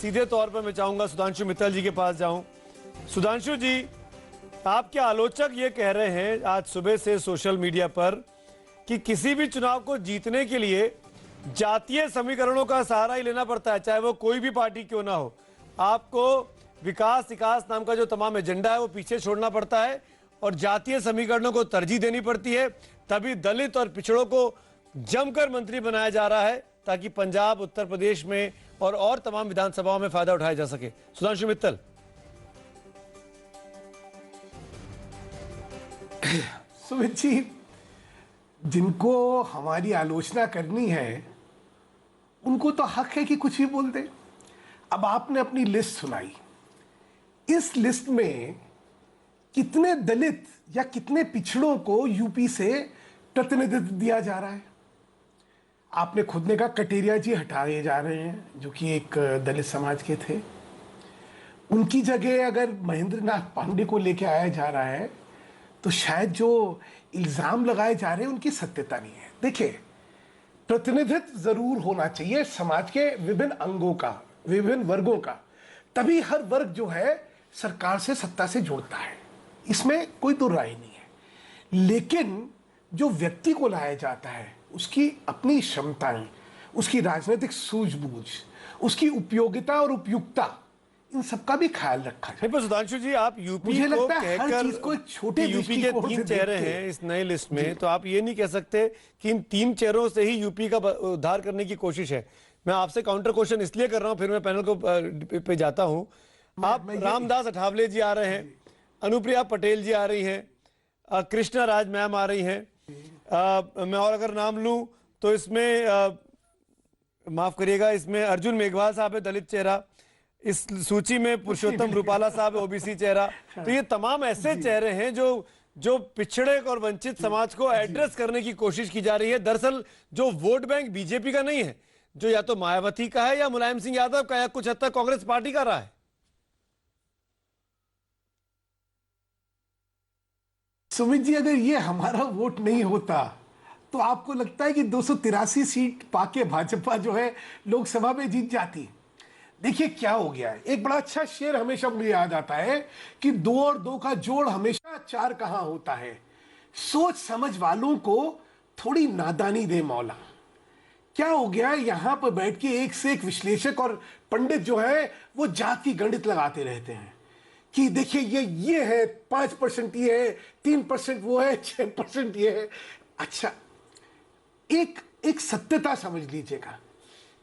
सीधे तौर पर मैं चाहूंगा सुधांशु मित्तल जी के पास जाऊं। सुधांशु जी, आपके आलोचक ये कह रहे हैं आज सुबह से सोशल मीडिया पर कि किसी भी चुनाव को जीतने के लिए जातीय समीकरणों का सहारा ही लेना पड़ता है, चाहे वो कोई भी पार्टी क्यों ना हो। आपको विकास विकास नाम का जो तमाम एजेंडा है वो पीछे छोड़ना पड़ता है और जातीय समीकरणों को तरजीह देनी पड़ती है, तभी दलित और पिछड़ों को जमकर मंत्री बनाया जा रहा है ताकि पंजाब, उत्तर प्रदेश में और तमाम विधानसभाओं में फायदा उठाया जा सके। सुधांशु मित्तल। सुमित जी, जिनको हमारी आलोचना करनी है उनको तो हक है कि कुछ भी बोल दे। अब आपने अपनी लिस्ट सुनाई, इस लिस्ट में कितने दलित या कितने पिछड़ों को यूपी से प्रतिनिधित्व दिया जा रहा है? आपने खुद ने कहा कटेरिया जी हटाए जा रहे हैं जो कि एक दलित समाज के थे। उनकी जगह अगर महेंद्र नाथ पांडे को लेके आया जा रहा है तो शायद जो इल्जाम लगाए जा रहे हैं उनकी सत्यता नहीं है। देखिए, प्रतिनिधित्व जरूर होना चाहिए समाज के विभिन्न अंगों का, विभिन्न वर्गों का, तभी हर वर्ग जो है सरकार से, सत्ता से जुड़ता है, इसमें कोई दो राय नहीं है। लेकिन जो व्यक्ति को लाया जाता है उसकी अपनी क्षमताएं, उसकी राजनीतिक सूझबूझ, उसकी उपयोगिता और उपयुक्ता, इन सबका भी ख्याल रखा जाए। पर सुधांशु जी, आप यूपी मुझे को लगता है हर चीज को छोटे यूपी के 3 चेहरे हैं इस नई लिस्ट में, तो आप ये नहीं कह सकते कि इन 3 चेहरों से ही यूपी का उद्धार करने की कोशिश है। मैं आपसे काउंटर क्वेश्चन इसलिए कर रहा हूं, फिर मैं पैनल को पे जाता हूं। आप रामदास अठावले जी आ रहे हैं, अनुप्रिया पटेल जी आ रही हैं, कृष्णा राज मैम आ रही हैं, मैं और अगर नाम लूं तो इसमें माफ करिएगा, इसमें अर्जुन मेघवाल साहब है, दलित चेहरा। इस सूची में पुरुषोत्तम रूपाला साहब, ओबीसी चेहरा। तो ये तमाम ऐसे चेहरे हैं जो पिछड़े और वंचित समाज को एड्रेस करने की कोशिश की जा रही है। दरअसल जो वोट बैंक बीजेपी का नहीं है, जो या तो मायावती का है या मुलायम सिंह यादव का या कुछ हद तक कांग्रेस पार्टी का रहा है। सुमित जी, अगर ये हमारा वोट नहीं होता तो आपको लगता है कि 283 सीट पाके भाजपा जो है लोकसभा में जीत जाती? देखिए क्या हो गया है, एक बड़ा अच्छा शेर हमेशा मुझे याद आता है कि 2 और 2 का जोड़ हमेशा 4 कहां होता है। सोच समझ वालों को थोड़ी नादानी दे मौला। क्या हो गया है, यहां पर बैठ के एक से एक विश्लेषक और पंडित जो है वो जाति गणित लगाते रहते हैं कि देखिए ये है, 5% ये है, 3% वो है, 6% ये है। अच्छा, एक सत्यता समझ लीजिएगा,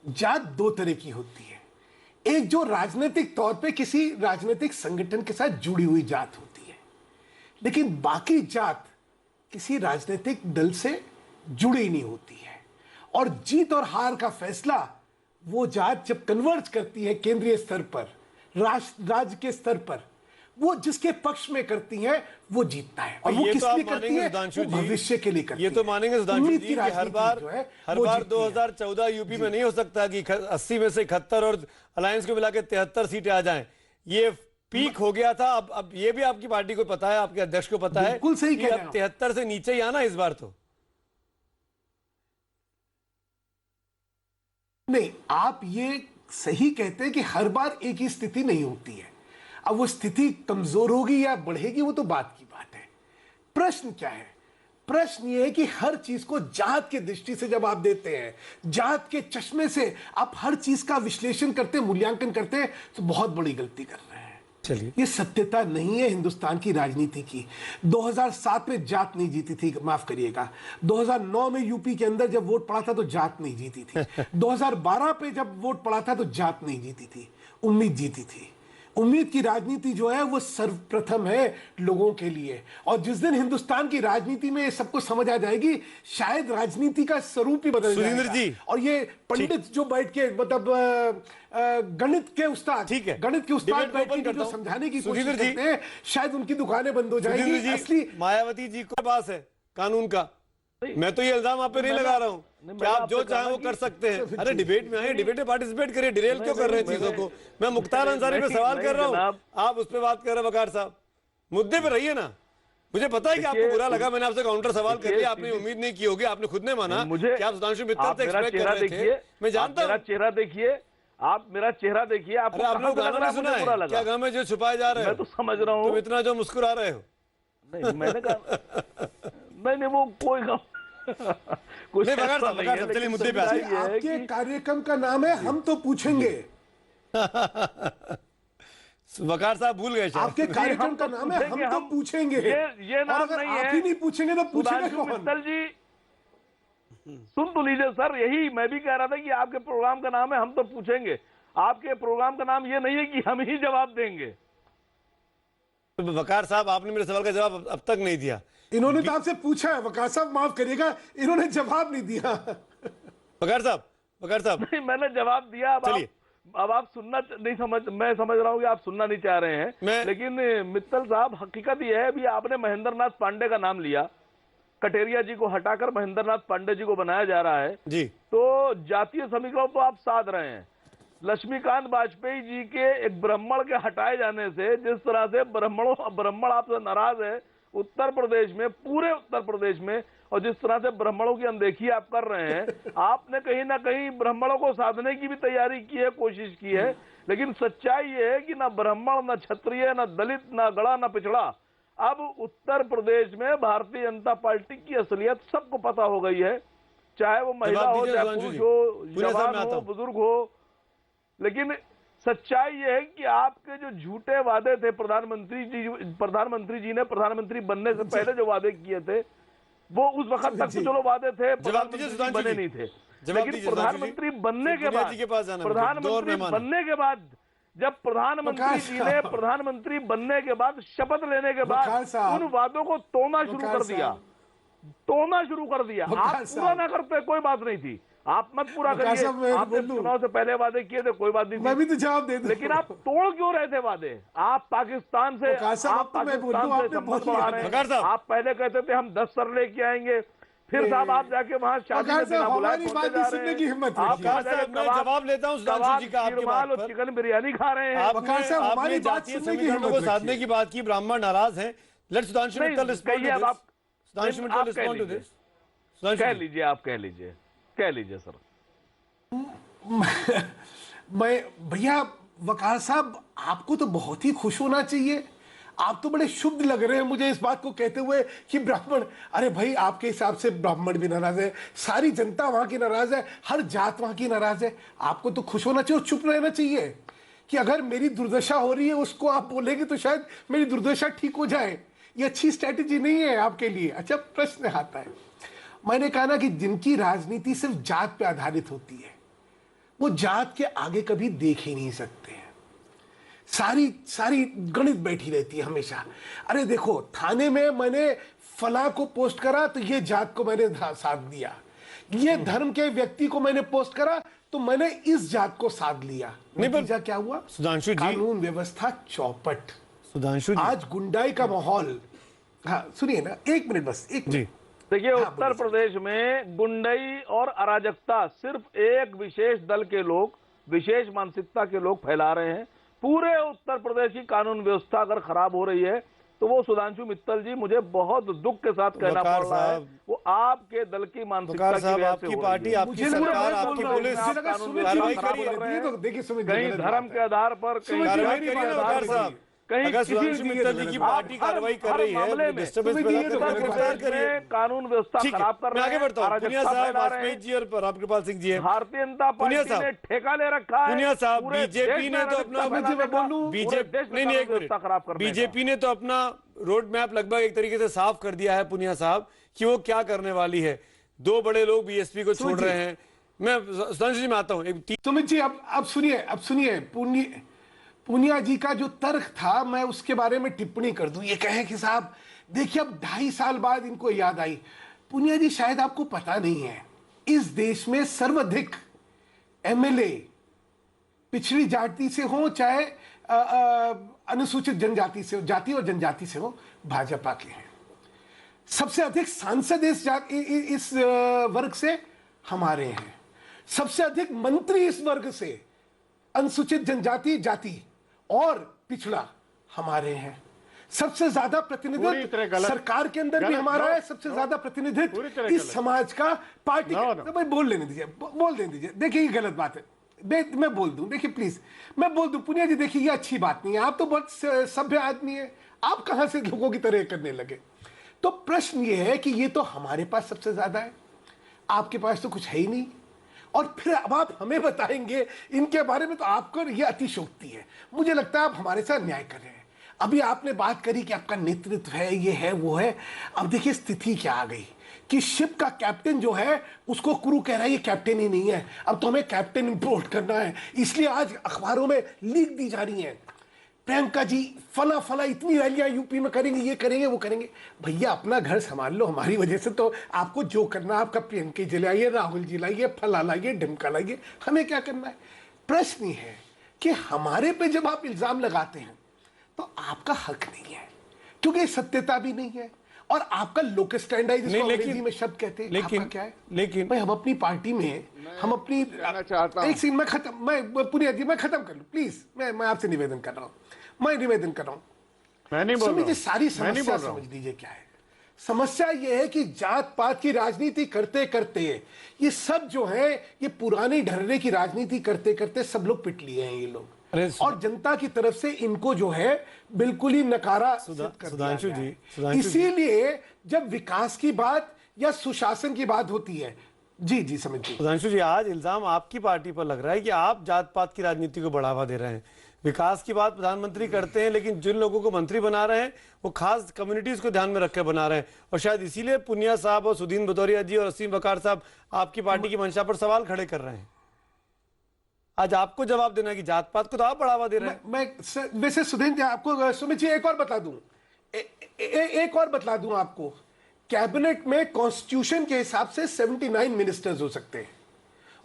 जात 2 तरह की होती है। एक जो राजनीतिक तौर पे किसी राजनीतिक संगठन के साथ जुड़ी हुई जात होती है, लेकिन बाकी जात किसी राजनीतिक दल से जुड़ी नहीं होती है। और जीत और हार का फैसला वो जात जब कन्वर्ज करती है केंद्रीय स्तर पर, राज्य के स्तर पर, वो जिसके पक्ष में करती है वो जीतता है। और वो किस लिए करती है? वो भविष्य के लिए करती है। ये तो मानेंगे सुधांशु जी कि हर बार 2014 यूपी में नहीं हो सकता कि 80 में से 71 और अलायंस को मिला के 73 सीटें आ जाएं। ये पीक हो गया था। अब ये भी आपकी पार्टी को पता है, आपके अध्यक्ष को पता है, बिल्कुल सही कह रहे हैं। 73 से नीचे ही आना इस बार तो नहीं। आप ये सही कहते हैं कि हर बार एक ही स्थिति नहीं होती है। अब वो स्थिति कमजोर होगी या बढ़ेगी वो तो बात की बात है। प्रश्न क्या है? प्रश्न ये है कि हर चीज को जात के दृष्टि से जब आप देते हैं, जात के चश्मे से आप हर चीज का विश्लेषण करते, मूल्यांकन करते हैं, तो बहुत बड़ी गलती कर रहे हैं। चलिए, ये सत्यता नहीं है हिंदुस्तान की राजनीति की। 2007 में जात नहीं जीती थी, माफ करिएगा। 2009 में यूपी के अंदर जब वोट पड़ा था तो जात नहीं जीती थी। 2012 पे जब वोट पड़ा था तो जात नहीं जीती थी, उम्मीद जीती थी। उम्मीद की राजनीति जो है वो सर्वप्रथम है लोगों के लिए। और जिस दिन हिंदुस्तान की राजनीति में सबको समझ आ जाएगी, शायद राजनीति का स्वरूप ही बदल जाएगा। जी, और ये पंडित जो बैठ के मतलब गणित के उस्ताद, ठीक है, गणित के उस्ताद बैठ के जो समझाने की कोशिश करते हैं, शायद उनकी दुकानें बंद हो जाएंगी। असली मायावती जी को पास है कानून का। मैं तो ये इल्जाम आप पे नहीं लगा रहा हूँ कि आप जो चाहें वो कर सकते हैं। अरे डिबेट में आए, डिबेट में पार्टिसिपेट करिए, डिरेल क्यों कर रहे हैं चीजों को? मैं मुख्तार अंसारी पे सवाल कर रहा हूँ, आप उस पर बात कर रहे हैं। वकार साहब, मुद्दे पे रहिए ना। मुझे पता है कि आपको बुरा लगा, मैंने आपसे काउंटर सवाल कर लिया, आपने उम्मीद नहीं की होगी, आपने खुद ने माना कि आप सुधांशु मित्तल से एक्सपेक्ट कर रहे थे। मैं जानता हूं। चेहरा देखिए, आप मेरा चेहरा देखिए, आपको अरे आप कहाँ लोग से लग गाना रहा नहीं है सुना मुझे बुरा है लगा? क्या? गम है जो छुपाए जा रहे मैं हो, तो समझ रहा हूँ। तुम इतना जो मुस्कुरा रहे हो। नहीं मैंने कहा नहीं वो कोई गम कुछ नहीं, बघार ऐसा साहब, नहीं बघार है, साहब, चलिए लेकिन मुद्दे पे आते हैं। सच्चाई है आपके कि कार्यक्रम का नाम है हम तो पूछेंगे। वकार साहब भूल गए शायद। आपके कार्यक्रम का नाम है हम तो पूछेंगे। ये और नाम अगर नहीं आप है। ही नहीं पूछेंगे तो पूछेगा सुधांशु कौन? मित्तल जी सुन तो लीजिए सर, यही मैं भी कह रहा था कि आपके प्रोग्राम का नाम है हम तो पूछेंगे, आपके प्रोग्राम का नाम ये नहीं है कि हम ही जवाब देंगे। तो वकार साहब, आपने मेरे सवाल का जवाब अब तक नहीं दिया। इन्होंने तो आपसे पूछा है वकार साहब, माफ करिएगा, इन्होंने जवाब नहीं दिया। वकार साहब, वकार साहब, नहीं मैंने जवाब दिया। चलिए। अब आप सुनना नहीं समझ, मैं समझ रहा हूँ कि आप सुनना नहीं चाह रहे हैं, लेकिन मित्तल साहब हकीकत यह है, अभी आपने महेंद्र नाथ पांडे का नाम लिया, कटेरिया जी को हटाकर महेंद्र नाथ पांडे जी को बनाया जा रहा है जी। तो जातीय समीकरण तो आप साध रहे हैं। लक्ष्मीकांत वाजपेयी जी के एक ब्राह्मण के हटाए जाने से जिस तरह से ब्राह्मण आपसे नाराज है उत्तर प्रदेश में, पूरे उत्तर प्रदेश में, और जिस तरह से ब्राह्मणों की अनदेखी आप कर रहे हैं, आपने कहीं ना कहीं ब्राह्मणों को साधने की भी तैयारी की है, कोशिश की है, लेकिन सच्चाई ये है कि ना ब्राह्मण, ना क्षत्रिय, ना दलित, ना गड़ा, ना पिछड़ा, अब उत्तर प्रदेश में भारतीय जनता पार्टी की असलियत सबको पता हो गई है, चाहे वो महिला हो, चाहे पुरुष हो, जवान हो, बुजुर्ग हो। लेकिन सच्चाई ये है कि आपके जो झूठे वादे थे प्रधानमंत्री जी ने प्रधानमंत्री बनने से पहले जो वादे किए थे, वो उस वक्त तक तो चलो वादे थे, प्रधानमंत्री बने नहीं थे, लेकिन प्रधानमंत्री बनने के बाद जब प्रधानमंत्री जी ने प्रधानमंत्री बनने के बाद, शपथ लेने के बाद उन वादों को तोड़ना शुरू कर दिया। आप पूरा ना करते कोई बात नहीं थी, आप मत पूरा करिए, आपने चुनाव से पहले वादे किए थे, कोई बात नहीं, मैं भी तो जवाब दे दूं। लेकिन आप तोड़ क्यों रहे थे वादे? आप पाकिस्तान से संबंध बढ़ा रहे हैं। आप पहले कहते थे हम 10 सर लेके आएंगे, फिर साहब आप जाके वहां शादी में बिना बुलाए पहुंचे जा रहे हैं। आप जवाब लेता हूं सुधांशु जी का आपके बात पर। चिकन बिरयानी खा रहे हैं। आपने जातीय समीकरणों को साधने की बात की, ब्राह्मण नाराज हैं। Let Sudhanshu Mittal respond to this. Sudhanshu Mittal respond to this. कह लीजिए, आप कह लीजिए सर। मैं भैया वकार साहब, आपको तो बहुत ही खुश होना चाहिए, आप तो बड़े शुभ लग रहे हैं मुझे इस बात को कहते हुए कि ब्राह्मण, अरे भाई आपके हिसाब से ब्राह्मण भी नाराज है, सारी जनता वहां की नाराज है, हर जात वहां की नाराज है। आपको तो खुश होना चाहिए और चुप रहना चाहिए कि अगर मेरी दुर्दशा हो रही है उसको आप बोलेंगे तो शायद मेरी दुर्दशा ठीक हो जाए। ये अच्छी स्ट्रैटेजी नहीं है आपके लिए। अच्छा, प्रश्न आता है, मैंने कहा ना कि जिनकी राजनीति सिर्फ जात पे आधारित होती है वो जात के आगे कभी देख ही नहीं सकते हैं। सारी गणित बैठी रहती है हमेशा। अरे देखो, थाने में मैंने फला को पोस्ट करा तो ये जात को मैंने साथ दिया, ये धर्म के व्यक्ति को मैंने पोस्ट करा तो मैंने इस जात को साथ लिया। नतीजा क्या हुआ? सुधांशु जी, कानून व्यवस्था चौपट। सुधांशु जी, आज गुंडाई का माहौल। हाँ सुनिए ना, एक मिनट बस, एक मिनट। देखिए, उत्तर प्रदेश में गुंडई और अराजकता सिर्फ एक विशेष दल के लोग, विशेष मानसिकता के लोग फैला रहे हैं। पूरे उत्तर प्रदेश की कानून व्यवस्था अगर खराब हो रही है तो वो सुधांशु मित्तल जी, मुझे बहुत दुख के साथ कहना पड़ रहा है, वो आपके दल की मानसिकता की वजह से आपकी पार्टी, आपकी सरकार, आपकी पुलिस कार्रवाई करिए। कहीं धर्म के आधार पर, कहीं जाति के आधार पर, कहीं सुधांशु मित्तल जी की पार्टी कार्रवाई कर रही है, डिस्टर्बेंस गिरफ्तार करिए, कानून व्यवस्था खराब कर रहे हैं। आगे बढ़ता हूं। पुनिया साहब, वाजपेयी जी और रामकृपाल सिंह जी है। भारतीय जनता पार्टी ने ठेका ले रखा है। पुनिया साहब, बीजेपी ने तो अपना बीजेपी ने तो अपना रोड मैप लगभग एक तरीके से साफ कर दिया है पुनिया साहब कि वो क्या करने वाली है। 2 बड़े लोग बीएसपी को छोड़ रहे हैं। मैं सुधांशु जी में आता हूँ। सुमित जी, अब सुनिए पुनिया जी का जो तर्क था, मैं उसके बारे में टिप्पणी कर दूं। ये कहें कि साहब देखिए, अब 2.5 साल बाद इनको याद आई। पुनिया जी, शायद आपको पता नहीं है, इस देश में सर्वाधिक एमएलए पिछड़ी जाति से हो चाहे अनुसूचित जनजाति से हो, जाति और जनजाति से हो, भाजपा के हैं। सबसे अधिक सांसद इस वर्ग से हमारे हैं। सबसे अधिक मंत्री इस वर्ग से, अनुसूचित जनजाति, जाति और पिछड़ा, हमारे हैं। सबसे ज्यादा प्रतिनिधित्व सरकार के अंदर भी हमारा है। सबसे ज्यादा प्रतिनिधित्व इस समाज का पार्टी तो भाई बोल लेने दीजिए। देखिए, ये गलत बात है, मैं बोल दूं, देखिए प्लीज मैं बोल दूं पुनिया जी, देखिए ये अच्छी बात नहीं है, आप तो बहुत सभ्य आदमी है, आप कहां से लोगों की तरह करने लगे। तो प्रश्न ये है कि ये तो हमारे पास सबसे ज्यादा है, आपके पास तो कुछ है ही नहीं, और फिर अब आप हमें बताएंगे इनके बारे में, तो आपको ये अतिशोक्ति है। मुझे लगता है आप हमारे साथ न्याय कर रहे हैं। अभी आपने बात करी कि आपका नेतृत्व है, ये है वो है। अब देखिए स्थिति क्या आ गई कि शिप का कैप्टन जो है उसको क्रू कह रहा है ये कैप्टन ही नहीं है, अब तो हमें कैप्टन इंपोर्ट करना है। इसलिए आज अखबारों में लीक दी जा रही है, प्रियंका जी फला फला इतनी रैलियां यूपी में करेंगे, ये करेंगे वो करेंगे। भैया अपना घर संभाल लो, हमारी वजह से तो आपको जो करना है, आपका प्रियंका जी लाइए, राहुल जी लाइए, फला लाइए, ढिमका लाइए, हमें क्या करना है। प्रश्न ये है कि हमारे पे जब आप इल्जाम लगाते हैं तो आपका हक नहीं है, क्योंकि सत्यता भी नहीं है, और आपका लोकल स्टैंड है जिसको अंग्रेजी में शब्द कहते हैं, आपका क्या है। लेकिन भाई हम अपनी पार्टी में हम अपनी एक सीन में खत्म, मैं पुनिया जी मैं खत्म कर लूं प्लीज, मैं आपसे निवेदन कर रहा हूं, मैं निवेदन कर रहा हूं। मैं नहीं बोल रहा हूं, सारी समस्या समझ लीजिए क्या है। समस्या यह है कि जात पात की राजनीति करते करते ये सब जो है, ये पुरानी ढर्रे की राजनीति करते करते सब लोग पिट लिए हैं ये लोग, और जनता की तरफ से इनको जो है बिल्कुल ही नकारा सुधांशु जी, इसीलिए जब विकास की बात या सुशासन की बात होती है, जी जी समझिए सुधांशु जी, आज इल्जाम आपकी पार्टी पर लग रहा है कि आप जात पात की राजनीति को बढ़ावा दे रहे हैं। विकास की बात प्रधानमंत्री करते हैं, लेकिन जिन लोगों को मंत्री बना रहे हैं वो खास कम्युनिटीज को ध्यान में रखकर बना रहे हैं, और शायद इसीलिए पुनिया साहब और सुदीन भदौरिया जी और असीम बकार साहब आपकी पार्टी की मंशा पर सवाल खड़े कर रहे हैं। आज आपको जवाब देना कि जात पात को तो आप बढ़ावा दे रहे हैं। मैं वैसे सुधीर जी आपको, सुमित जी एक और बता दूं, एक और बतला दूं आपको, कैबिनेट में कॉन्स्टिट्यूशन के हिसाब से 79 मिनिस्टर्स हो सकते हैं,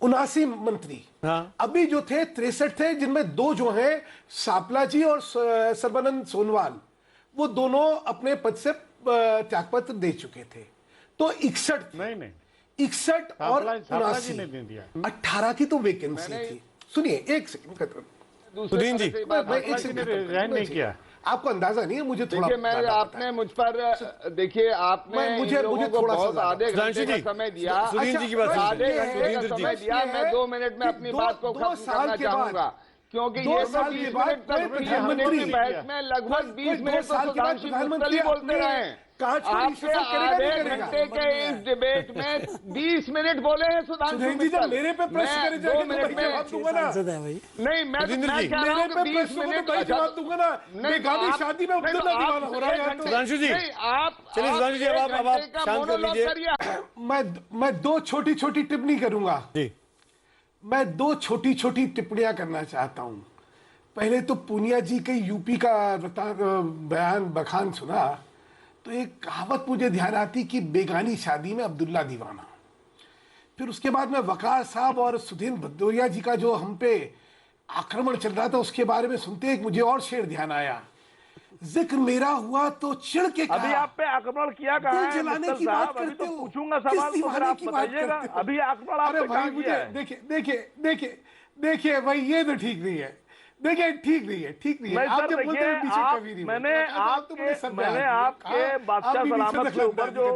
79 मंत्री। हाँ। अभी जो थे 63 थे, जिनमें 2 जो हैं सापला जी और सर्बानंद सोनोवाल, वो दोनों अपने पद से त्यागपत्र दे चुके थे, तो 61 नहीं 61 और 79 18 की तो वैकेंसी थी। सुनिए एक सेकंड सुदीन जी, मैं एक सेकंड नहीं किया, आपको अंदाजा नहीं है, मुझे थोड़ा देखिए आपने मुझ पर देखिए आपने मुझे थोड़ा बहुत आधे सुधांशु घंटे जी, का समय दिया, सुधीर जी की बात आधे सुनिए। घंटे का सुधीर जी, समय दिया, मैं 2 मिनट में अपनी बात को खत्म करना चाहूंगा, क्योंकि ये 2 20 साल मिनट तक प्रधानमंत्री की बहस में लगभग 20 मिनट तो सुधांशु मुस्तली बोलते रहे। आपके आधे घंटे के इस डिबेट में 20 मिनट बोले हैं सुधांशु मित्तल। मेरे पे प्रश्न करे 2 मिनट में दूंगा ना, नहीं मैं कह रहा हूं कि 20 मिनट जवाब दूंगा ना, बेगानी शादी में अब्दुल्ला दीवाना हो रहा है। सुधांशु जी, आप चलिए सुधांशु जी, अब आप शांत कर लीजिए। मैं 2 छोटी छोटी टिप्पणी करूंगा जी। मैं 2 छोटी छोटी टिप्पणियां करना चाहता हूं। पहले तो पूनिया जी के यूपी का बयान बखान सुना तो एक कहावत मुझे ध्यान आती कि बेगानी शादी में अब्दुल्ला दीवाना। फिर उसके बाद में वकार साहब और सुदीन भदौरिया जी का जो हम पे आक्रमण चल रहा था उसके बारे में सुनते एक मुझे और शेर ध्यान आया, जिक्र मेरा हुआ तो चिढ़ के कहा, अभी आप पे आक्रमण किया कहा है जलाने मित्तल की साहब, बात अभी करते तो हो, पूछूंगा सवाल तो फिर आप बताइएगा, अभी आक्रमण आप पे कहाँ किया है? देखिए भाई ये तो ठीक नहीं है, देखिए ठीक नहीं है। आप जब बोलते हैं पीछे कभी नहीं, मैंने आपके बादशाह सलामत के ऊपर जो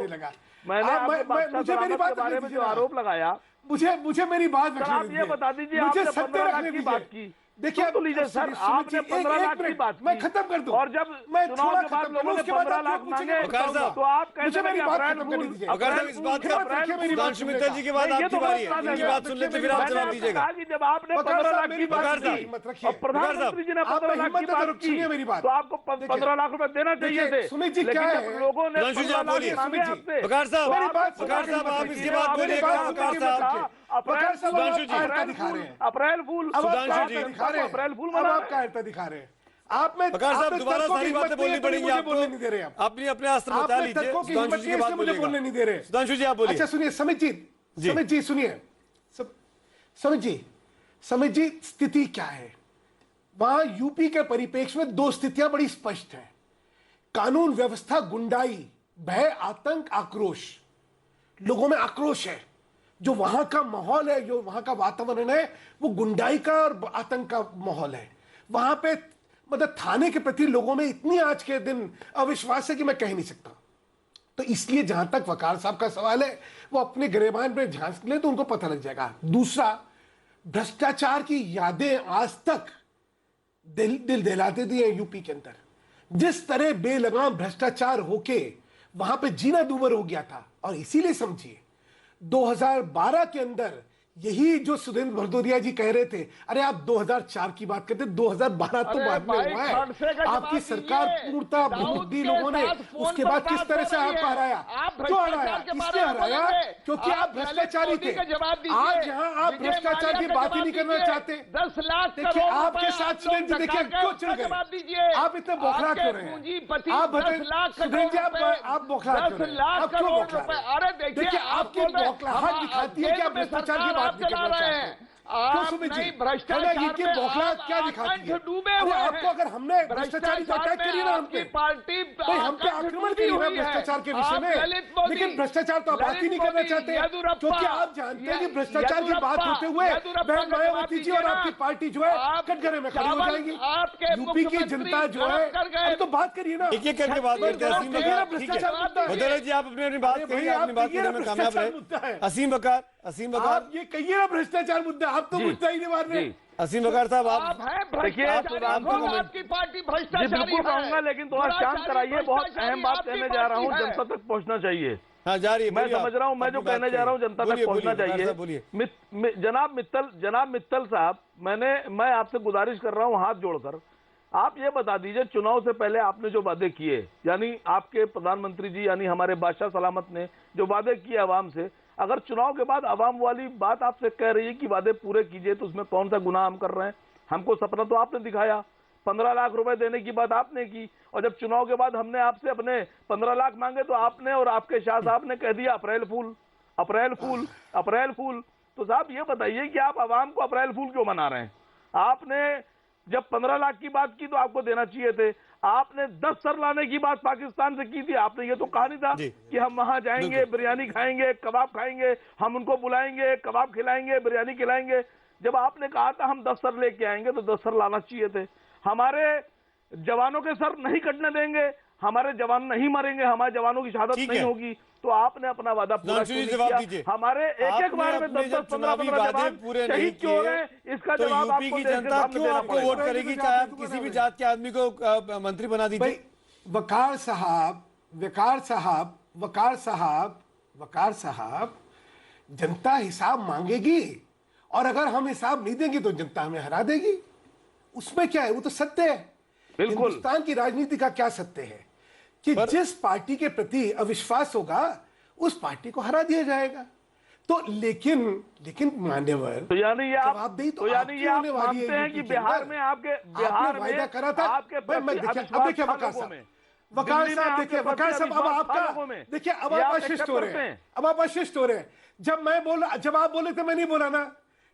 मैंने आपके बादशाह सलामत के बारे में जो आरोप लगाया, मुझे मेरी बात सर आप ये बता दीजिए, आपने 15 लाख की बात की, देखिए तो लीजिए सर, आपने 15 लाख की बात की, मैं खत्म कर दूं, और जब चुनाव के बाद लोगों ने 15 लाख मांगे तो आप कहते हैं कि सुधांशु मित्तल जी की बात आपकी बारी है, इनकी बात सुन लेते फिर आप जवाब दीजिएगा। कि जब आपने 15 लाख की बात की और प्रधानमंत्री जी ने 15 लाख की बात की तो आपको 15 लाख रुपए देना चाहिए थे, लेकिन जब लोगों ने 15 लाख मांगे आपसे, बकार साहब आप इसके बाद बोलिएगा। बकार साहब, सुधांशु जी, अप्रैल फूल, सुधांशु जी, अप्रैल फूल अब आप कायरता दिखा रहे हैं। आप में बकार साहब दोबारा सारी बातें बोलनी पड़ेंगी आपको, बोलने नहीं दे रहे आप अपनी अपने अस्त्र बता लीजिए। सुधांशु जी की बात मुझे बोलने नहीं दे रहे। सुधांशु जी आप बोलिए। अच्छा सुनिए समित जी सुनिए, समित जी स्थिति क्या है वहां यूपी के परिप्रेक्ष्य में? 2 स्थितियां बड़ी स्पष्ट हैं, कानून व्यवस्था, गुंडाई, भय, आतंक, आक्रोश। लोगों में आक्रोश है, जो वहां का माहौल है, जो वहां का वातावरण है, वो गुंडाई का और आतंक का माहौल है। वहां पे मतलब थाने के प्रति लोगों में इतनी आज के दिन अविश्वास है कि मैं कह नहीं सकता। तो इसलिए जहां तक वकार साहब का सवाल है, वो अपने गिरेबान पे झांक ले तो उनको पता लग जाएगा। दूसरा, भ्रष्टाचार की यादें आज तक दिल दिलाते थे यूपी के अंदर। जिस तरह बेलगाम भ्रष्टाचार होके वहां पे जीना दूभर हो गया था। और इसीलिए समझिए 2012 के अंदर यही जो सुरेंद्र भदौरिया जी कह रहे थे, अरे आप 2004 की बात करते, 2012 तो बाद में हुआ है। आपकी सरकार पूर्णतः बुद्धि लोगों ने उसके बाद किस तरह से आप हराया, क्यों हराया, किसने हराया? क्योंकि आप भ्रष्टाचारी थे। आज यहाँ आप भ्रष्टाचार की बात ही नहीं करना चाहते। 10 लाख देखिए आपके साथ सुरेंद्र जी देखिए क्यों चल गए, आप इतने बौखला क्यों रहे हैं? आप बताइए सुरेंद्र जी, आप बौखला क्यों रहे हैं? आप क्यों बौखला रहे हैं? अरे देखिए आपकी बौखलाहट दिखाती है कि आप भ्रष्टाचार की बात नहीं करना चाहते हैं। क्यों सुमित जी, इनकी बौखलाहट क्या दिखाती है? अरे आपको अगर हमने भ्रष्टाचारी तो अटैक करिए ना हमके, पार्टी भाई हम पे आक्रमण करिए ना भ्रष्टाचार के विषय में, लेकिन भ्रष्टाचार तो आप बात ही नहीं करना चाहते, क्योंकि आप जानते हैं कि भ्रष्टाचार की बात होते हुए बहन मायावती जी और आपकी पार्टी जो है कटघरे में खड़ी हो जाएंगी। यूपी की जनता जो है, अब तो बात करिए ना, एक एक करके बात करते हैं। असीम बकार, भ्रष्टाचार मुद्दा है। भदौरिया जी आप अपनी बात करिए, अपनी बात करने में कामयाब रहे। असीम बकार, आप ये कहिए ना भ्रष्टाचार मुद्दा, आप तो मुद्दा ही नहीं मार रहे। असीम बकार साहब आप देखिए, आपकी पार्टी भ्रष्टाचारी जी बिल्कुल कहूंगा, लेकिन थोड़ा शांत कराइए। बहुत अहम बात कहने जा रहा हूँ, जनता तक पहुँचना चाहिए। हाँ जारी, मैं समझ रहा हूँ, मैं जो कहने जा रहा हूँ जनता तक पहुँचना चाहिए। जनाब मित्तल साहब, मैं आपसे गुजारिश कर रहा हूँ हाथ जोड़कर, आप ये बता दीजिए चुनाव से पहले आपने जो वादे किए, यानी आपके प्रधानमंत्री जी यानी हमारे बादशाह सलामत ने जो वादे किए आवाम से, अगर चुनाव के बाद आवाम वाली बात आपसे कह रही है कि वादे पूरे कीजिए, तो उसमें कौन सा गुनाह हम कर रहे हैं? हमको सपना तो आपने दिखाया, 15 लाख रुपए देने की बात आपने की, और जब चुनाव के बाद हमने आपसे अपने 15 लाख मांगे तो आपने और आपके शाह साहब ने कह दिया अप्रैल फूल, अप्रैल फूल, अप्रैल फूल। तो साहब ये बताइए कि आप आवाम को अप्रैल फूल क्यों मना रहे हैं? आपने जब 15 लाख की बात की तो आपको देना चाहिए थे। आपने 10 सर लाने की बात पाकिस्तान से की थी, आपने ये तो कहा नहीं था कि हम वहां जाएंगे, बिरयानी खाएंगे, कबाब खाएंगे, हम उनको बुलाएंगे, कबाब खिलाएंगे, बिरयानी खिलाएंगे। जब आपने कहा था हम 10 सर लेके आएंगे तो 10 सर लाना चाहिए थे। हमारे जवानों के सर नहीं कटने देंगे, हमारे जवान नहीं मरेंगे, हमारे जवानों की शहादत नहीं होगी, तो आपने अपना वादा पूरा क्यों नहीं किया? हमारे एक बार में 10-10, 15-15 जवान पूरे शहीद क्यों हो रहे? इसका जवाब यूपी की जनता क्यों आपको वोट करेगी, चाहे आप किसी भी जात के आदमी को मंत्री बना दीजिए? वकार साहब, जनता हिसाब मांगेगी, और अगर हम हिसाब नहीं देंगे तो जनता हमें हरा देगी। उसमें क्या है, वो तो सत्य है। बिल्कुल। हिंदुस्तान की राजनीति का क्या सत्य है कि जिस पार्टी के प्रति अविश्वास होगा उस पार्टी को हरा दिया जाएगा। तो लेकिन मान्यवर, तो यानी ये आप मानते हैं कि बिहार में वायदा करा था? देखिए वकार साहब अब आपका देखिए, अब आप अशिष्ट हो रहे हैं। जब आप बोले थे मैं नहीं बोला ना।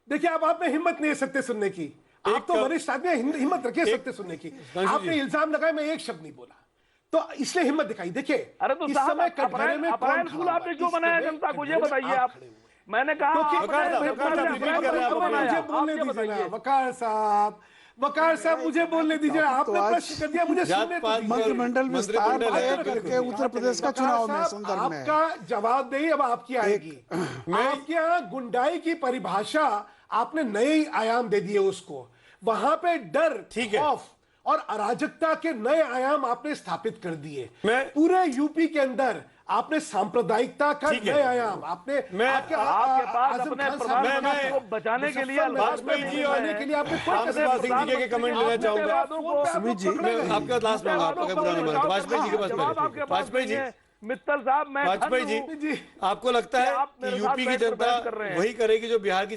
देखिए अब आप में हिम्मत नहीं है सत्य सुनने की, आप तो वरिष्ठ आदमी, हिम्मत रखिए सत्य सुनने की। आपने इल्जाम लगाया मैं एक शब्द नहीं बोला, तो इसलिए हिम्मत दिखाई। देखिए अरे तो इस समय कटघरे में अप्रैल फूल आपने क्यों बनाया जनता को, ये बताइए आप। मैंने कहा वकार साहब मुझे बोलने दीजिए, आपने प्रश्न कर दिया, मुझे सुनने दीजिए। मंत्रिमंडल विस्तार करके उत्तर प्रदेश का चुनाव में संदर्भ में आपका जवाब नहीं, अब आपकी आएगी। आपके यहाँ गुंडाई की परिभाषा आपने नए आयाम दे दिए उसको, वहां पे डर, खौफ और अराजकता के नए आयाम आपने स्थापित कर दिए। पूरे यूपी के अंदर आपने सांप्रदायिकता का नए आयाम आपने आपके पास अपने प्रधानमंत्री को बचाने के लिए वाजपेयी जी और के कमेंट लेना चाहूंगा। सुमित जी मैं आपका लास्ट मांगा, वाजपेयी जी के पास, वाजपेयी जी, मित्तल साहब, मैं वाजपेयी जी, आपको लगता है कि यूपी की जनता वही करेगी जो बिहार की